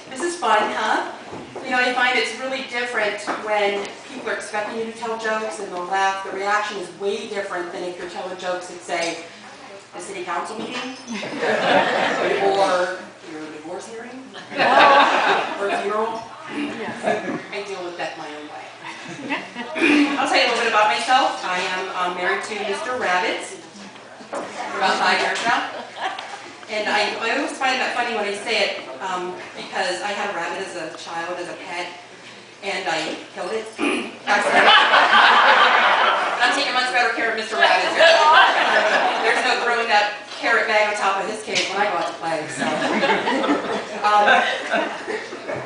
This is fun, huh? You know, I find it's really different when people are expecting you to tell jokes and they'll laugh. The reaction is way different than if you're telling jokes at, say, a city council meeting, or your divorce hearing, or a funeral. I deal with that my own way. I'll tell you a little bit about myself. I am married to Mr. Rabbits for about 5 years now. And I always find that funny when I say it, because I had a rabbit as a child, as a pet, and I killed it. Accidentally. I'm taking much better care of Mr. Rabbit. There's no throwing that carrot bag on top of his cage when I go out to play. So.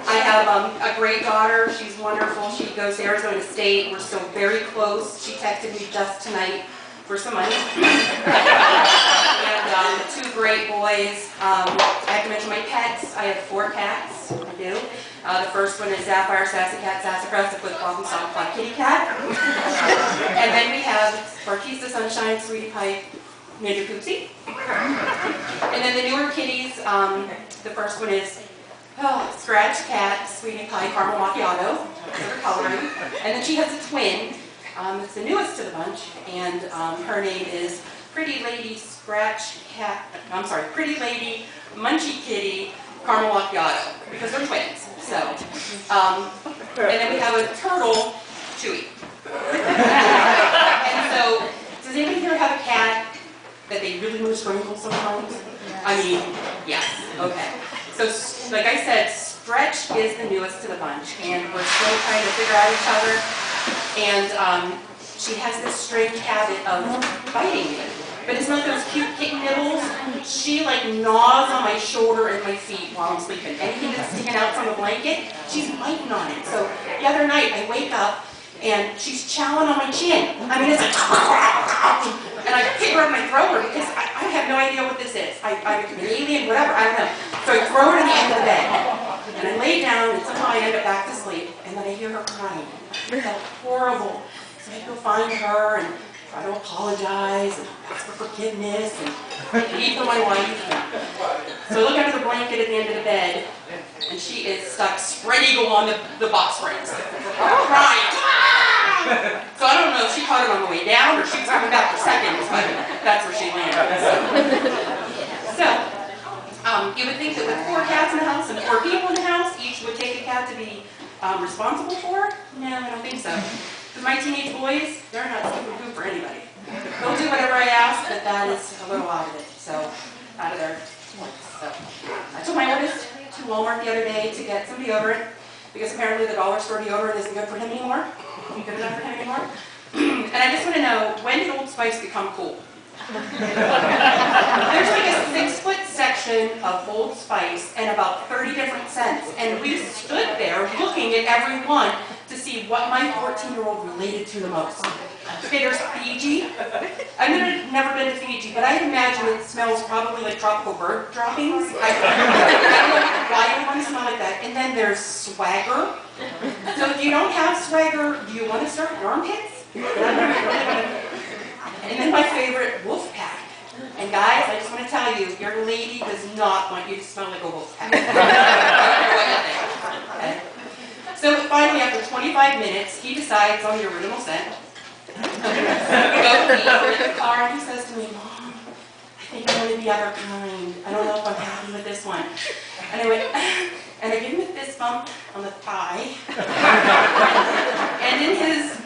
I have a great daughter. She's wonderful. She goes to Arizona State. We're still very close. She texted me just tonight for some money. And 2 great boys. I have to mention my pets. I have 4 cats. I do. The first one is Sapphire, Sassy Cat, Sassafras, a football and soft clock kitty cat. And then we have Barkista, Sunshine, Sweetie Pie, Ninja Poopsie. And then the newer kitties, the first one is Scratch Cat, Sweetie Pie, Caramel Macchiato. They're coloring. And then she has a twin. It's the newest to the bunch, and her name is Pretty Lady Pretty Lady Munchie Kitty Caramel Macchiato, because they're twins. So, and then we have a turtle, Chewy. And so, does anybody here have a cat that they really want to strangle sometimes? Yes. I mean, yes. Okay. So, like I said, Stretch is the newest to the bunch, and we're still trying to figure out each other. And she has this strange habit of biting me. But it's not those cute kitten nibbles. She like gnaws on my shoulder and my feet while I'm sleeping. Anything that's sticking out from the blanket, she's biting on it. So the other night I wake up and she's chowing on my chin. I mean, it's like, and I pick her up and I throw her because I have no idea what this is. I'm an alien, whatever, I don't know. So I throw her to the end of the bed. And I lay down and somehow I end up back to sleep. And then I hear her crying. It felt horrible. So I go find her and try to apologize and ask for forgiveness and plead for my wife. So I look under the blanket at the end of the bed, and she is stuck spread eagle on the box springs, crying. So I don't know if she caught it on the way down or she was coming back for seconds, but that's where she landed. So you would think that with 4 cats in the house and 4 people in the house, each would take a cat to be responsible for? No, I don't think so. Because my teenage boys, they're not super good for anybody. They'll do whatever I ask, but that is a little out of it. So, out of their points. So, I took my oldest to Walmart the other day to get some deodorant, because apparently the dollar store deodorant isn't good for him anymore. Isn't good enough for him anymore. And I just want to know, when did Old Spice become cool? There's like a 6-foot section of Old Spice and about 30 different scents. And we stood there looking at every one to see what my 14-year-old related to the most. Okay, there's Fiji. I've never been to Fiji, but I imagine it smells probably like tropical bird droppings. I don't know why anyone smell like that. And then there's Swagger. So if you don't have Swagger, do you want to start your armpits? And then my favorite, Wolfpack. And guys, I just want to tell you, your lady does not want you to smell like a Wolfpack. Okay? So finally, after 25 minutes, he decides on the original scent. We go in the car, and he says to me, Mom, I think I want to be other kind. I don't know if I'm happy with this one. And I went, and I gave him a fist bump on the thigh. And in his,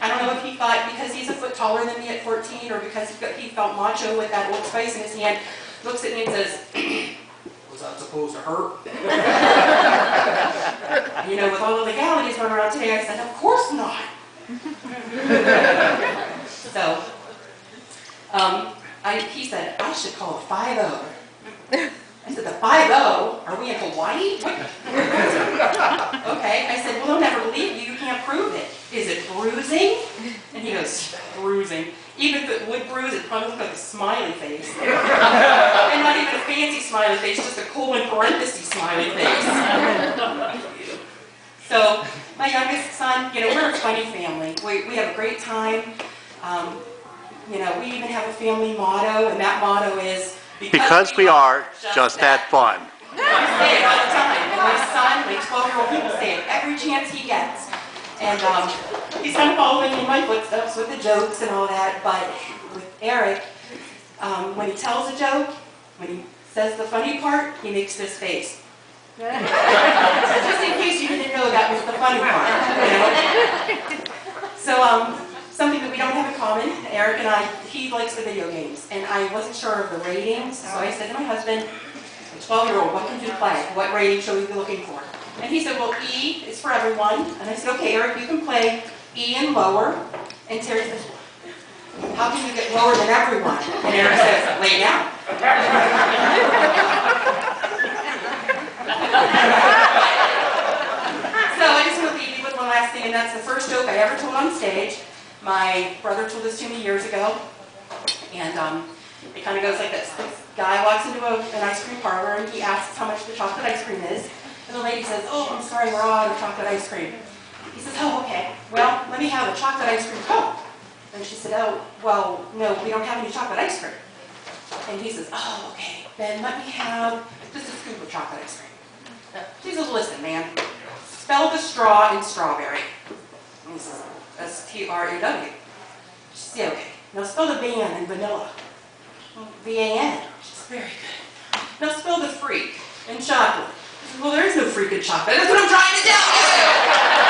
I don't know if he thought because he's a foot taller than me at 14 or because he felt macho with that Old Spice in his hand, looks at me and says, was that supposed to hurt? You know, with all the legalities going around today, I said, of course not. So, he said, I should call a 5-0. I said, the 5-0? Are we in Hawaii? Okay. I said, well, they'll never believe you. You can't prove it. Is it bruising? And he goes, bruising. Even if it would bruise, it'd probably look like a smiley face. And not even a fancy smiley face, just a colon parenthesis smiley face. So, my youngest son, you know, we're a funny family. We have a great time. You know, we even have a family motto, and that motto is, because we are just that fun. I say it all the time. several people say it every chance he gets. And he's kind of following in my footsteps with the jokes and all that, but with Eric, when he tells a joke, when he says the funny part, he makes this face. Just in case you didn't know that was the funny part, you know? So, something that we don't have in common, Eric and I, he likes the video games, and I wasn't sure of the ratings, so I said to my husband, a 12-year-old, what can you play? What rating should we be looking for? And he said, well, E is for everyone. And I said, okay, Eric, you can play E and lower. And Terry says, how can you get lower than everyone? And Eric says, lay down. So I just want to leave you with one last thing, and that's the first joke I ever told on stage. My brother told this to me years ago, and it kind of goes like this. This guy walks into an ice cream parlor, and he asks how much the chocolate ice cream is. And the lady says, oh, I'm sorry, we're all out of chocolate ice cream. He says, oh, okay. Well, let me have a chocolate ice cream cone. And she said, oh, well, no, we don't have any chocolate ice cream. And he says, oh, okay. Then let me have just a scoop of chocolate ice cream. She says, listen, man, spell the straw in strawberry. And he says, S-T-R-A-W. She says, okay. Now spell the van in vanilla. V-A-N. She says, very good. Now spell the freak in chocolate. Well, there is no freaking chocolate. That's what I'm trying to tell you.